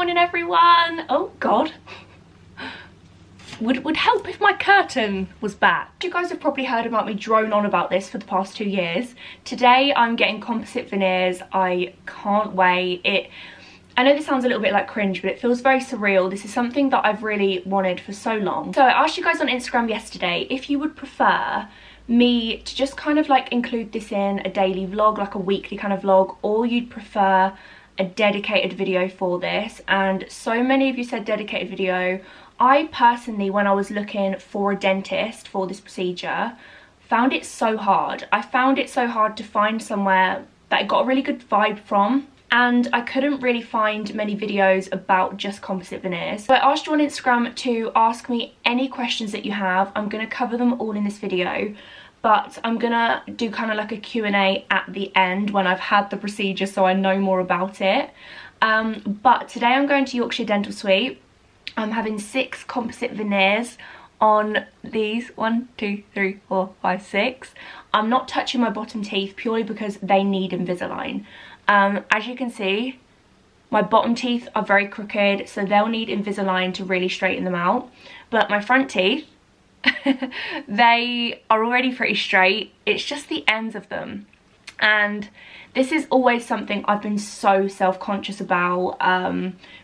morning everyone. Oh god. Would help if my curtain was back. You guys have probably heard about me drone on about this for the past 2 years. Today I'm getting composite veneers. I can't wait. I know this sounds a little bit like cringe, but it feels very surreal. This is something that I've really wanted for so long. So I asked you guys on Instagram yesterday if you would prefer me to just kind of like include this in a daily vlog, like a weekly kind of vlog, or you'd prefer a dedicated video for this. And so many of you said dedicated video. I personally, when I was looking for a dentist for this procedure, found it so hard. I found it so hard to find somewhere that I got a really good vibe from, and I couldn't really find many videos about just composite veneers. So I asked you on Instagram to ask me any questions that you have. I'm going to cover them all in this video, but I'm going to do kind of like a Q&A at the end when I've had the procedure so I know more about it. But today I'm going to Yorkshire Dental Suite. I'm having 6 composite veneers on these 1, 2, 3, 4, 5, 6. I'm not touching my bottom teeth purely because they need Invisalign. As you can see, my bottom teeth are very crooked, so they'll need Invisalign to really straighten them out. But my front teeth, they are already pretty straight. It's just the ends of them. And this is always something I've been so self-conscious about.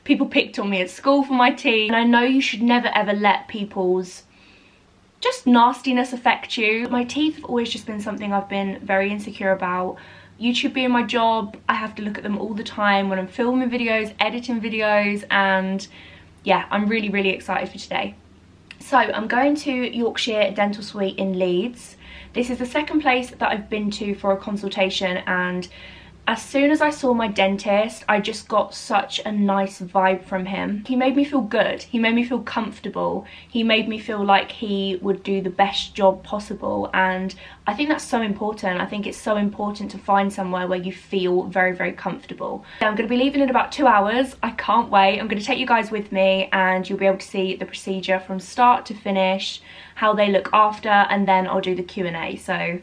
People picked on me at school for my teeth, and I know you should never ever let people's just nastiness affect you. My teeth have always just been something I've been very insecure about. YouTube being my job, I have to look at them all the time when I'm filming videos, editing videos, and yeah, I'm really excited for today. So I'm going to Yorkshire Dental Suite in Leeds. This is the second place that I've been to for a consultation, and as soon as I saw my dentist, I just got such a nice vibe from him. He made me feel good. He made me feel comfortable. He made me feel like he would do the best job possible, and I think that's so important. I think it's so important to find somewhere where you feel very comfortable. I'm going to be leaving in about 2 hours. I can't wait. I'm going to take you guys with me, and you'll be able to see the procedure from start to finish, how they look after, and then I'll do the Q&A. So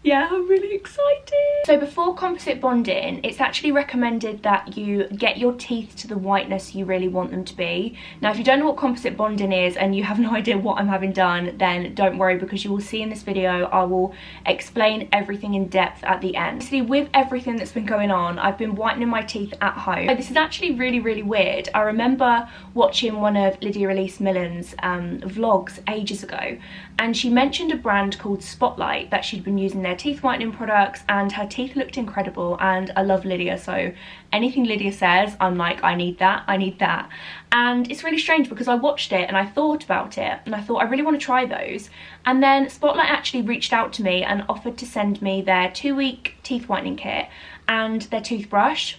yeah, I'm really excited. So before composite bonding, it's actually recommended that you get your teeth to the whiteness you really want them to be. Now, if you don't know what composite bonding is and you have no idea what I'm having done, then don't worry, because you will see in this video, I will explain everything in depth at the end. See, with everything that's been going on, I've been whitening my teeth at home. So this is actually really weird. I remember watching one of Lydia Elise Millen's vlogs ages ago, and she mentioned a brand called Spotlight that she'd been using their teeth whitening products, and her teeth looked incredible. And I love Lydia, so anything Lydia says, I'm like, I need that, I need that. And it's really strange because I watched it and I thought about it, and I thought I really want to try those. And then Spotlight actually reached out to me and offered to send me their 2-week teeth whitening kit and their toothbrush.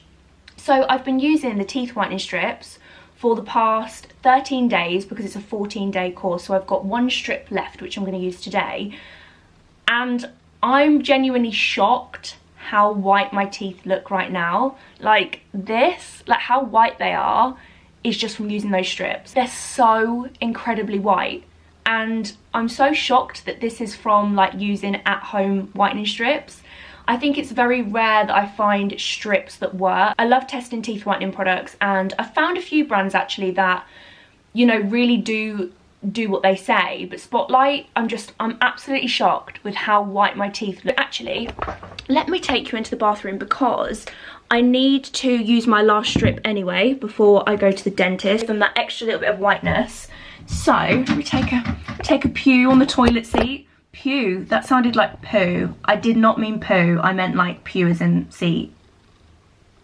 So I've been using the teeth whitening strips for the past 13 days because it's a 14-day course, so I've got 1 strip left which I'm going to use today, and I'm genuinely shocked how white my teeth look right now. Like this, like how white they are is just from using those strips. They're so incredibly white, and I'm so shocked that this is from like using at-home whitening strips. I think it's very rare that I find strips that work. I love testing teeth whitening products, and I found a few brands actually that, you know, really do what they say, but Spotlight, I'm absolutely shocked with how white my teeth look. Actually, let me take you into the bathroom because I need to use my last strip anyway before I go to the dentist, and that extra little bit of whiteness. So let me take a pew on the toilet seat. Pew, that sounded like poo. I did not mean poo, I meant like pew as in seat.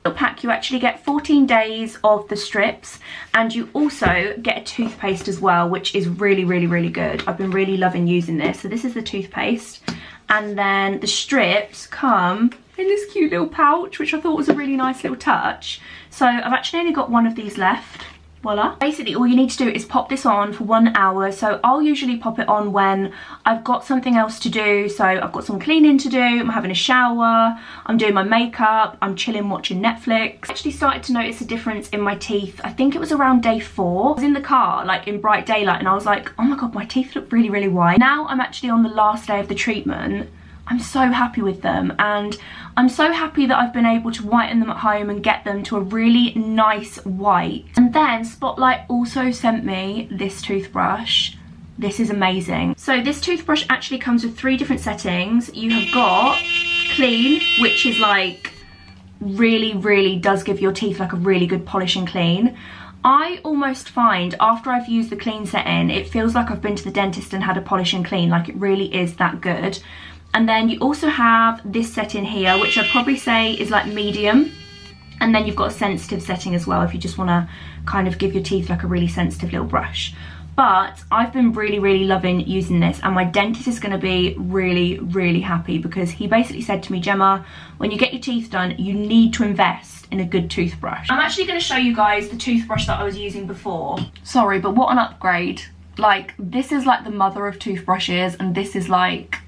Pack, you actually get 14 days of the strips, and you also get a toothpaste as well, which is really good. I've been really loving using this. So this is the toothpaste, and then the strips come in this cute little pouch, which I thought was a really nice little touch. So I've actually only got 1 of these left. Voila. Basically all you need to do is pop this on for 1 hour. So I'll usually pop it on when I've got something else to do. So I've got some cleaning to do, I'm having a shower, I'm doing my makeup, I'm chilling watching Netflix. I actually started to notice a difference in my teeth. I think it was around day 4. I was in the car like in bright daylight and I was like, oh my god, my teeth look really white. Now I'm actually on the last day of the treatment. I'm so happy with them, and I'm so happy that I've been able to whiten them at home and get them to a really nice white. And then Spotlight also sent me this toothbrush. This is amazing. So this toothbrush actually comes with 3 different settings. You have got clean, which is like really does give your teeth like a really good polish and clean. I almost find after I've used the clean setting, it feels like I've been to the dentist and had a polish and clean, like it really is that good. And then you also have this setting here, which I'd probably say is like medium. And then you've got a sensitive setting as well if you just want to kind of give your teeth like a really sensitive little brush. But I've been really loving using this, and my dentist is going to be really happy, because he basically said to me, Gemma, when you get your teeth done, you need to invest in a good toothbrush. I'm actually going to show you guys the toothbrush that I was using before. Sorry, but what an upgrade. Like, this is like the mother of toothbrushes, and this is like,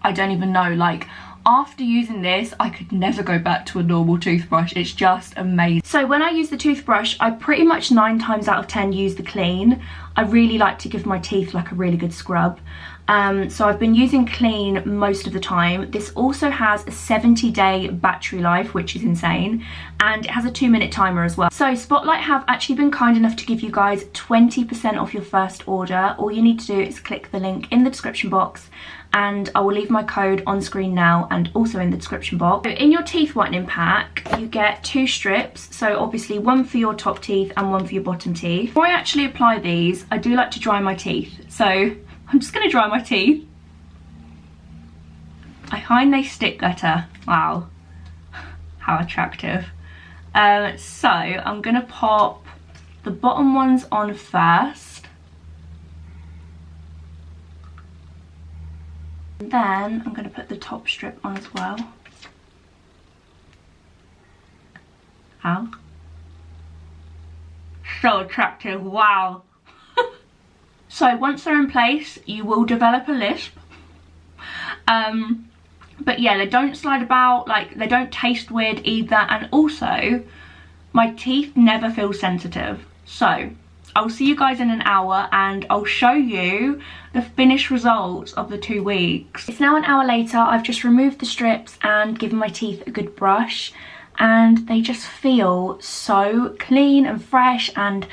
I don't even know, like after using this I could never go back to a normal toothbrush. It's just amazing. So when I use the toothbrush, I pretty much 9 times out of 10 use the clean. I really like to give my teeth like a really good scrub. So I've been using clean most of the time. This also has a 70-day battery life, which is insane, and it has a 2-minute timer as well. So Spotlight have actually been kind enough to give you guys 20% off your first order. All you need to do is click the link in the description box, and I will leave my code on screen now and also in the description box. So in your teeth whitening pack, you get 2 strips, so obviously one for your top teeth and one for your bottom teeth. Before I actually apply these, I do like to dry my teeth, so I'm just going to dry my teeth. I find they stick better. Wow, how attractive. So I'm going to pop the bottom ones on first. And then I'm going to put the top strip on as well. How? So attractive, wow. So once they're in place, you will develop a lisp. But yeah, they don't slide about, like they don't taste weird either, and also my teeth never feel sensitive. So I'll see you guys in an hour and I'll show you the finished results of the 2 weeks. It's now an hour later. I've just removed the strips and given my teeth a good brush, and they just feel so clean and fresh, and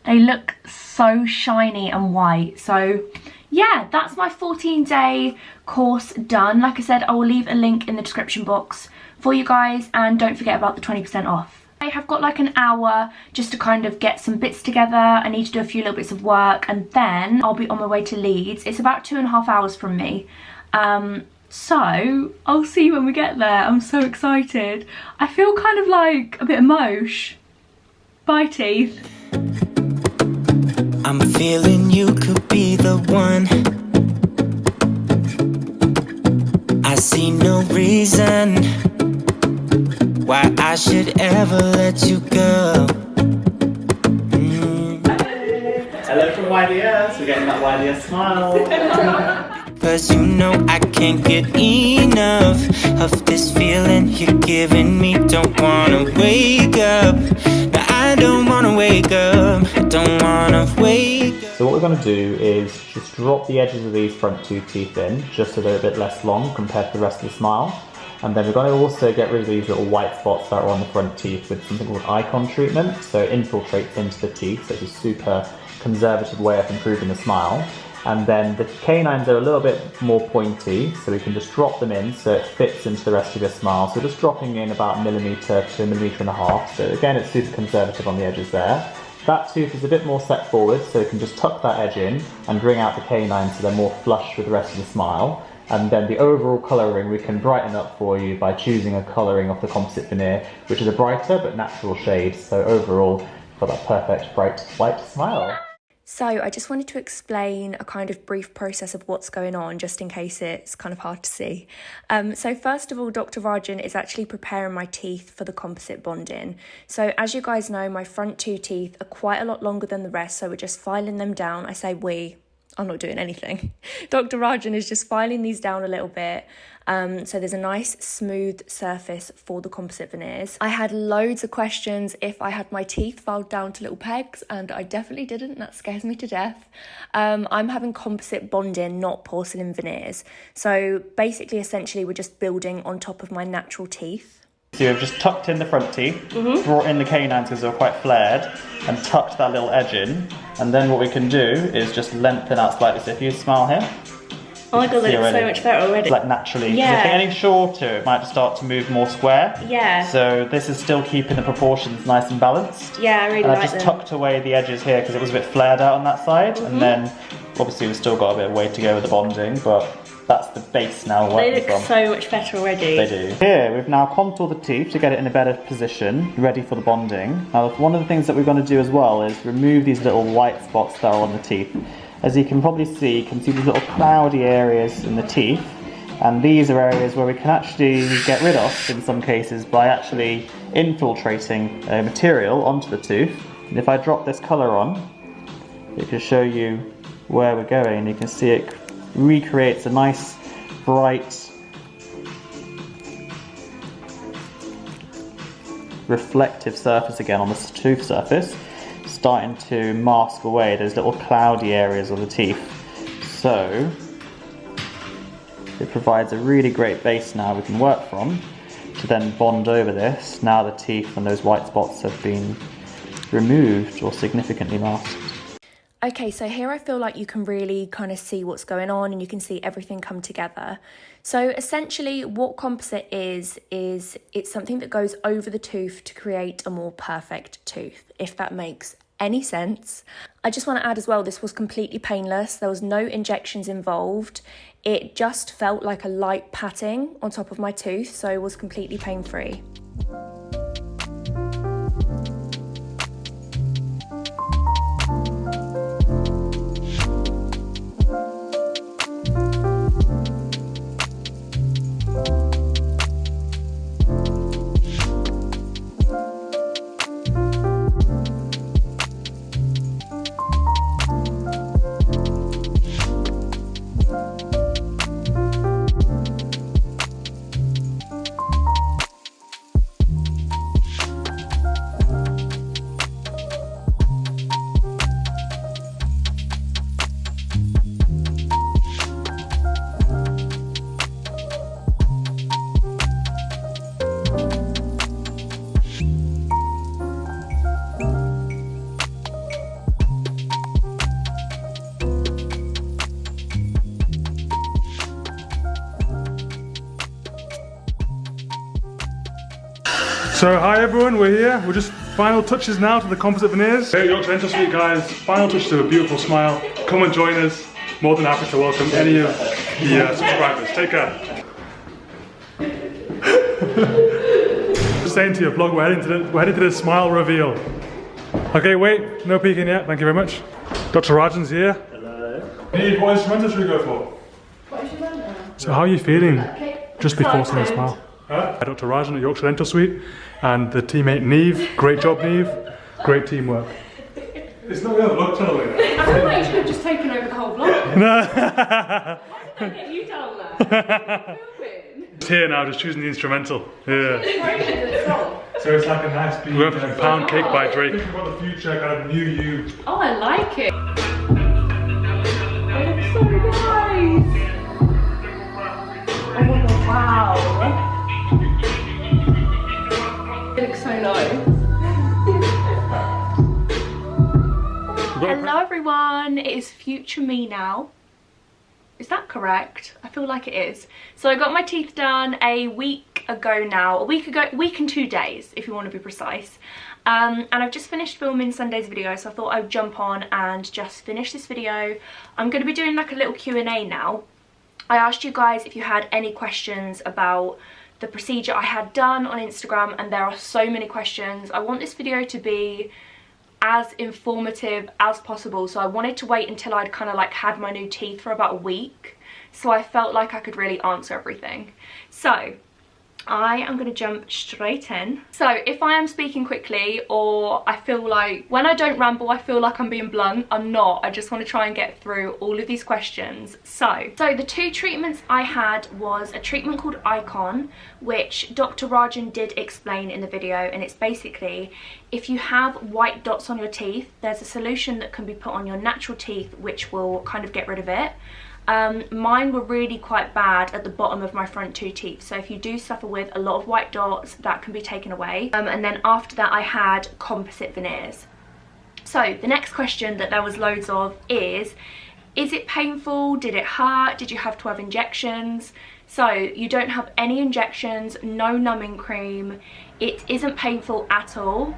they look so shiny and white. So yeah, that's my 14-day course done. Like I said, I will leave a link in the description box for you guys, and don't forget about the 20% off. I have got like an hour just to kind of get some bits together. I need to do a few little bits of work, and then I'll be on my way to Leeds. It's about 2.5 hours from me. So I'll see you when we get there. I'm so excited. I feel kind of like a bit emosh. Bye, teeth. I'm feeling you could be the one. I see no reason why I should ever let you go. Hello from YDS, we're getting that YDS smile. Cause you know I can't get enough of this feeling you're giving me. Don't wanna wake up. No, I don't wanna wake up. I don't wanna wake up. So what we're going to do is just drop the edges of these front 2 teeth in, just so they're a bit less long compared to the rest of the smile. And then we're going to also get rid of these little white spots that are on the front teeth with something called icon treatment. So it infiltrates into the teeth, so it's a super conservative way of improving the smile. And then the canines are a little bit more pointy, so we can just drop them in so it fits into the rest of your smile. So just dropping in about 1 millimetre to 1.5 millimetres. So again, it's super conservative on the edges there. That tooth is a bit more set forward, so you can just tuck that edge in and bring out the canines so they're more flush with the rest of the smile. And then the overall colouring we can brighten up for you by choosing a colouring of the Composite Veneer, which is a brighter but natural shade. So overall, got that perfect bright white smile. So I just wanted to explain a kind of brief process of what's going on, just in case it's kind of hard to see. So first of all, Dr. Rajen is actually preparing my teeth for the composite bonding. So as you guys know, my front 2 teeth are quite a lot longer than the rest, so we're just filing them down. I say we, I'm not doing anything. Dr. Rajen is just filing these down a little bit. So there's a nice smooth surface for the composite veneers. I had loads of questions if I had my teeth filed down to little pegs, and I definitely didn't. That scares me to death. I'm having composite bonding, not porcelain veneers. So basically, essentially, we're just building on top of my natural teeth. So you've just tucked in the front teeth, brought in the canines because they're quite flared, and tucked that little edge in. And then what we can do is just lengthen out slightly. So if you smile here. Oh my god, that looks so much better already. Like naturally. Yeah. If you're getting shorter, it might start to move more square. Yeah. So this is still keeping the proportions nice and balanced. Yeah, I really and like I've just them. tucked away the edges here because it was a bit flared out on that side. And then obviously we've still got a bit of way to go with the bonding, but that's the base now. They look so much better already. They do. Here we've now contoured the teeth to get it in a better position, ready for the bonding. Now one of the things that we're going to do as well is remove these little white spots that are on the teeth. As you can probably see, you can see these little cloudy areas in the teeth, and these are areas where we can actually get rid of in some cases by actually infiltrating material onto the tooth. And if I drop this colour on, it can show you where we're going. You can see it recreates a nice bright reflective surface again on the tooth surface, starting to mask away those little cloudy areas of the teeth. So it provides a really great base now we can work from to then bond over this now the teeth and those white spots have been removed or significantly masked. Okay, so here I feel like you can really kind of see what's going on and you can see everything come together. So essentially what composite is it's something that goes over the tooth to create a more perfect tooth, if that makes any sense. I just want to add as well, this was completely painless. There was no injections involved. It just felt like a light patting on top of my tooth, so it was completely pain-free. So hi everyone, we're here. We're just final touches now to the composite veneers. Hey Yorkshire Dental Suite guys, final touch to a beautiful smile. Come and join us. More than happy to welcome any of the subscribers. Take care. Just saying to your vlog, we're heading to the smile reveal. Okay, wait, no peeking yet. Thank you very much. Dr. Rajen's here. Hello. What instrumental should we go for? What instrumental? So how are you feeling just before saying smile? Dr. Rajen at Yorkshire Dental Suite and the teammate Neve. Great job, Neve. Great teamwork. It's not really a vlog channel. I feel like you should have just taken over the whole vlog. No. Why did I get you down there? It's here now, just choosing the instrumental. Yeah. So it's like a nice beat. We're going for Pound Cake by Drake. Thinking about the future, kind of new you. Oh, I like it. It looks so nice. Oh my god, wow. It looks so nice. Hello everyone, it is future me now. Is that correct? I feel like it is. So I got my teeth done a week ago now. A week and 2 days if you want to be precise. And I've just finished filming Sunday's video, so I thought I'd jump on and just finish this video. I'm going to be doing like a little Q&A now. I asked you guys if you had any questions about the procedure I had done on Instagram, and there are so many questions. I want this video to be as informative as possible, so I wanted to wait until I'd kind of like had my new teeth for about a week, so I felt like I could really answer everything. So I am going to jump straight in. So if I am speaking quickly, or I feel like when I don't ramble I feel like I'm being blunt, I'm not. I just want to try and get through all of these questions. So the 2 treatments I had was a treatment called Icon, which Dr. Rajen did explain in the video, and it's basically if you have white dots on your teeth, there's a solution that can be put on your natural teeth which will kind of get rid of it. Mine were really quite bad at the bottom of my front 2 teeth, so if you do suffer with a lot of white dots, that can be taken away. And then after that I had composite veneers. So the next question that there was loads of is it painful? Did it hurt? Did you have to have injections? So you don't have any injections, no numbing cream, it isn't painful at all.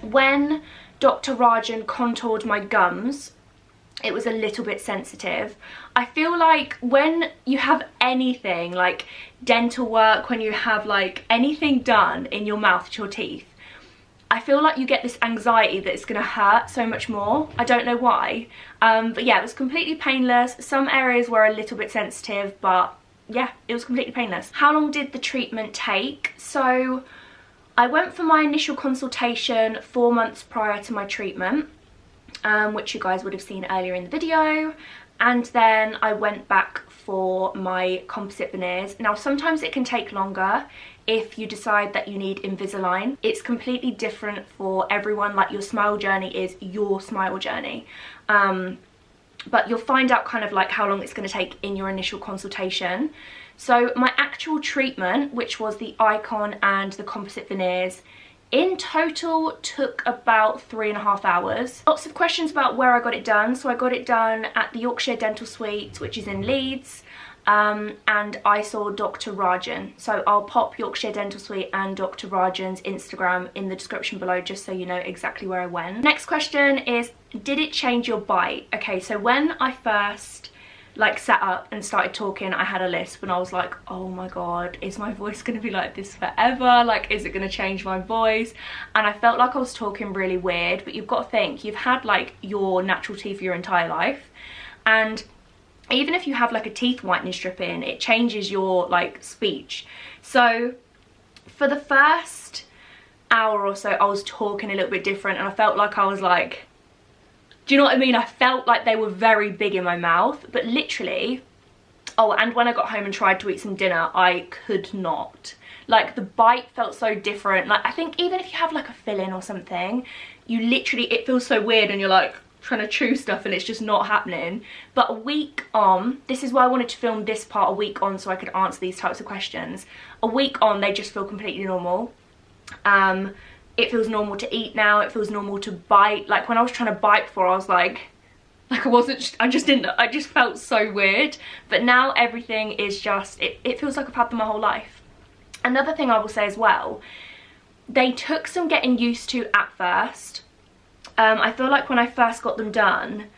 When Dr. Rajen contoured my gums, it was a little bit sensitive. I feel like when you have anything like dental work, when you have like anything done in your mouth to your teeth, I feel like you get this anxiety that it's gonna hurt so much more. I don't know why. But yeah, it was completely painless. Some areas were a little bit sensitive, but yeah, it was completely painless. How long did the treatment take? So I went for my initial consultation 4 months prior to my treatment. Which you guys would have seen earlier in the video, and then I went back for my composite veneers. Now sometimes it can take longer if you decide that you need Invisalign. It's completely different for everyone, like your smile journey is your smile journey, but you'll find out kind of like how long it's going to take in your initial consultation. So my actual treatment, which was the Icon and the composite veneers, in total took about 3.5 hours. Lots of questions about where I got it done. So I got it done at the Yorkshire Dental Suite, which is in Leeds, and I saw Dr. Rajen. So I'll pop Yorkshire Dental Suite and Dr. Rajen's Instagram in the description below, just so you know exactly where I went. Next question is, did it change your bite? Okay, so when I first like sat up and started talking, I had a lisp and I was like, oh my god, is my voice gonna be like this forever? Like, is it gonna change my voice? And I felt like I was talking really weird. But you've got to think, you've had like your natural teeth your entire life, and even if you have like a teeth whitening strip in, it changes your like speech. So for the first hour or so I was talking a little bit different, and I felt like I was like, do you know what I mean? I felt like they were very big in my mouth, but literally, oh, and when I got home and tried to eat some dinner, I could not. Like, the bite felt so different. Like, I think even if you have like a fill-in or something, you literally, it feels so weird and you're like trying to chew stuff and it's just not happening. But a week on, this is why I wanted to film this part a week on, so I could answer these types of questions. A week on, they just feel completely normal. It feels normal to eat now, it feels normal to bite. Like when I was trying to bite before, I was like I just felt so weird. But now everything is just, it feels like I've had them my whole life. Another thing I will say as well, they took some getting used to at first. I feel like when I first got them done,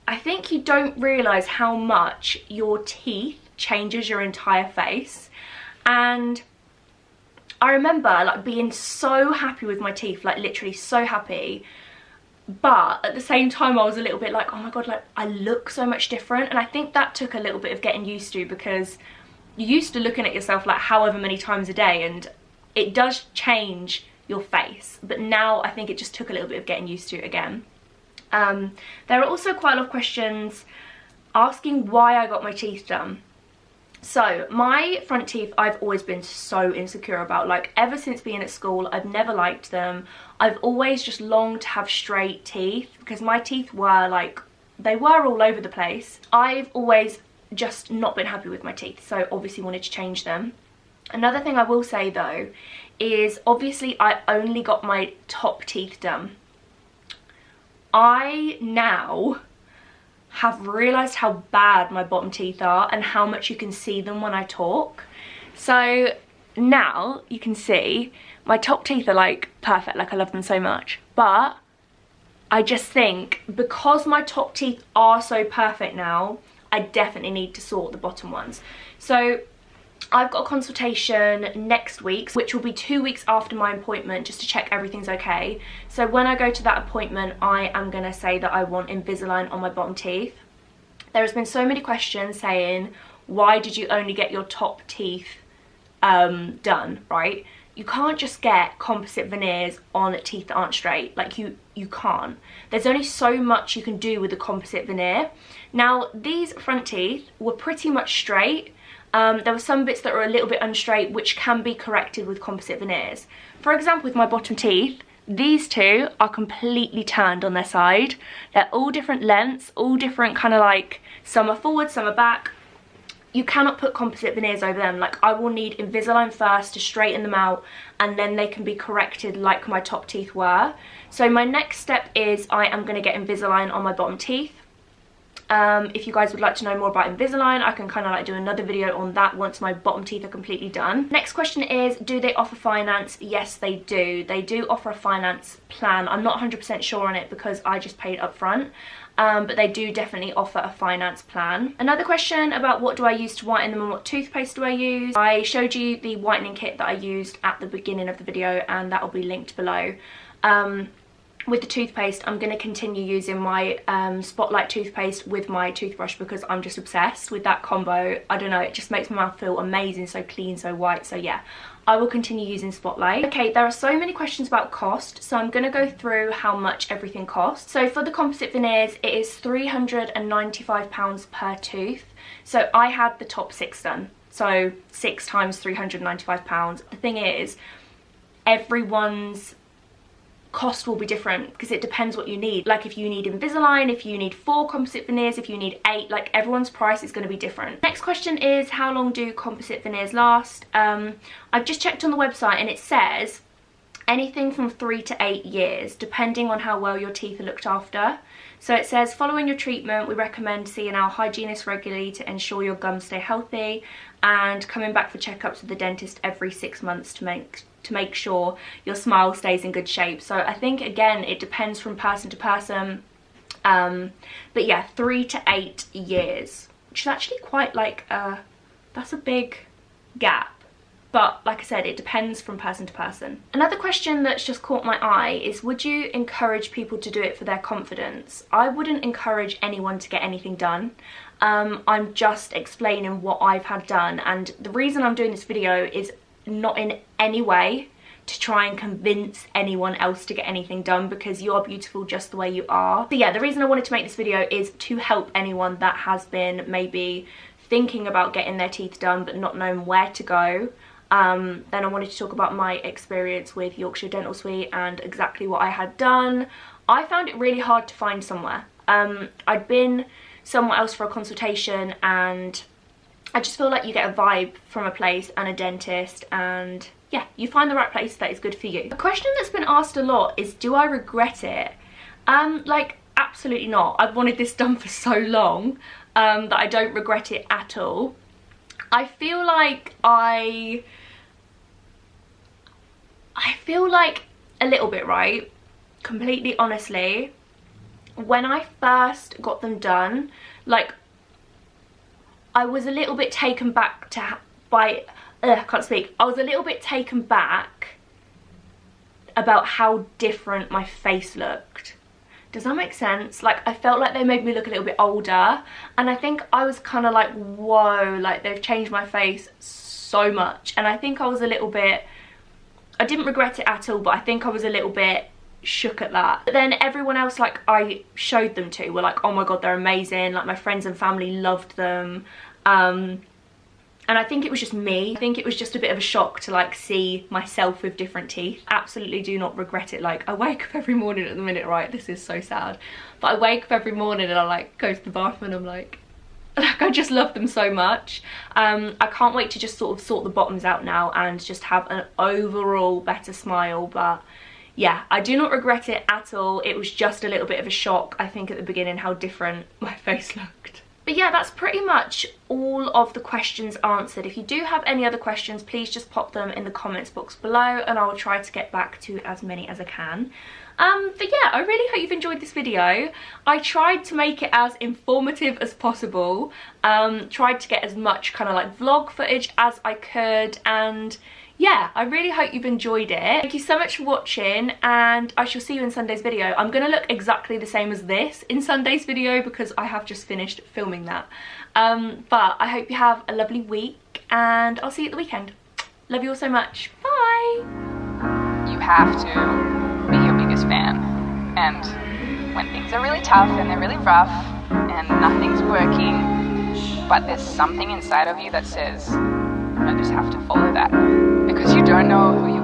I think you don't realise how much your teeth changes your entire face. And I remember like being so happy with my teeth, like literally so happy, but at the same time I was a little bit like, oh my god, like I look so much different. And I think that took a little bit of getting used to, because you're used to looking at yourself like however many times a day, and it does change your face. But now I think it just took a little bit of getting used to again. There are also quite a lot of questions asking why I got my teeth done. So my front teeth I've always been so insecure about. Like ever since being at school, I've never liked them. I've always just longed to have straight teeth, because my teeth were like, they were all over the place. I've always just not been happy with my teeth, so obviously wanted to change them. Another thing I will say though is, obviously I only got my top teeth done. I now have realised how bad my bottom teeth are and how much you can see them when I talk. So now you can see my top teeth are like perfect, like I love them so much. But I just think because my top teeth are so perfect now, I definitely need to sort the bottom ones. So I've got a consultation next week, which will be 2 weeks after my appointment, just to check everything's okay. So when I go to that appointment, I am going to say that I want Invisalign on my bottom teeth. There has been so many questions saying, why did you only get your top teeth done, right? You can't just get composite veneers on teeth that aren't straight. Like, you can't. There's only so much you can do with a composite veneer. Now, these front teeth were pretty much straight. There were some bits that were a little bit unstraight, which can be corrected with composite veneers. For example, with my bottom teeth, these two are completely turned on their side. They're all different lengths, all different kind of like, some are forward, some are back. You cannot put composite veneers over them. Like, I will need Invisalign first to straighten them out, and then they can be corrected like my top teeth were. So my next step is I am going to get Invisalign on my bottom teeth. If you guys would like to know more about Invisalign, I can kind of like do another video on that once my bottom teeth are completely done. Next question is, do they offer finance? Yes, they do. They do offer a finance plan. I'm not 100% sure on it because I just paid up front. But they do definitely offer a finance plan. Another question about what do I use to whiten them and what toothpaste do I use. I showed you the whitening kit that I used at the beginning of the video, and that will be linked below. With the toothpaste, I'm going to continue using my Spotlight toothpaste with my toothbrush because I'm just obsessed with that combo. I don't know, it just makes my mouth feel amazing, so clean, so white. So yeah, I will continue using Spotlight. Okay, there are so many questions about cost, so I'm going to go through how much everything costs. So for the composite veneers, it is £395 per tooth. So I had the top 6 done, so 6 times £395. The thing is, everyone's cost will be different because it depends what you need. Like, if you need Invisalign, if you need 4 composite veneers, if you need 8, like, everyone's price is going to be different. Next question is, how long do composite veneers last? I've just checked on the website and it says anything from 3 to 8 years, depending on how well your teeth are looked after. So it says, following your treatment, we recommend seeing our hygienist regularly to ensure your gums stay healthy, and coming back for checkups with the dentist every 6 months to make sure your smile stays in good shape. So I think, again, it depends from person to person. But yeah, 3 to 8 years, which is actually quite like, that's a big gap. But like I said, it depends from person to person. Another question that's just caught my eye is, would you encourage people to do it for their confidence? I wouldn't encourage anyone to get anything done. I'm just explaining what I've had done, and the reason I'm doing this video is not in any way to try and convince anyone else to get anything done, because you are beautiful just the way you are. So yeah, the reason I wanted to make this video is to help anyone that has been maybe thinking about getting their teeth done but not knowing where to go. Then I wanted to talk about my experience with Yorkshire Dental Suite and exactly what I had done. I found it really hard to find somewhere. I'd been somewhere else for a consultation, and I just feel like you get a vibe from a place and a dentist, and yeah, you find the right place that is good for you. A question that's been asked a lot is, do I regret it? Like, absolutely not. I've wanted this done for so long that I don't regret it at all. I feel like I feel like a little bit, right? Completely honestly, when I first got them done, like, I was a little bit taken back I can't speak. I was a little bit taken back about how different my face looked. Does that make sense? Like, I felt like they made me look a little bit older, and I think I was kind of like, whoa, like, they've changed my face so much. And I think I was a little bit, I didn't regret it at all, but I think I was a little bit shook at that. But then everyone else, like, I showed them to, were like, oh my god, they're amazing. Like, my friends and family loved them. And I think it was just me. I think it was just a bit of a shock to, like, see myself with different teeth. Absolutely do not regret it. Like, I wake up every morning at the minute, right? This is so sad. But I wake up every morning and I, like, go to the bathroom and I'm like, I just love them so much. I can't wait to just sort of sort the bottoms out now and just have an overall better smile. But yeah, I do not regret it at all. It was just a little bit of a shock, I think, at the beginning, how different my face looked. But yeah, that's pretty much all of the questions answered. If you do have any other questions, please just pop them in the comments box below and I will try to get back to as many as I can. But yeah, I really hope you've enjoyed this video. I tried to make it as informative as possible. Tried to get as much kind of like vlog footage as I could, and yeah, I really hope you've enjoyed it. Thank you so much for watching, and I shall see you in Sunday's video. I'm going to look exactly the same as this in Sunday's video because I have just finished filming that. But I hope you have a lovely week, and I'll see you at the weekend. Love you all so much. Bye. You have to be your biggest fan. And when things are really tough and they're really rough and nothing's working, but there's something inside of you that says, I just have to follow that. Because you don't know who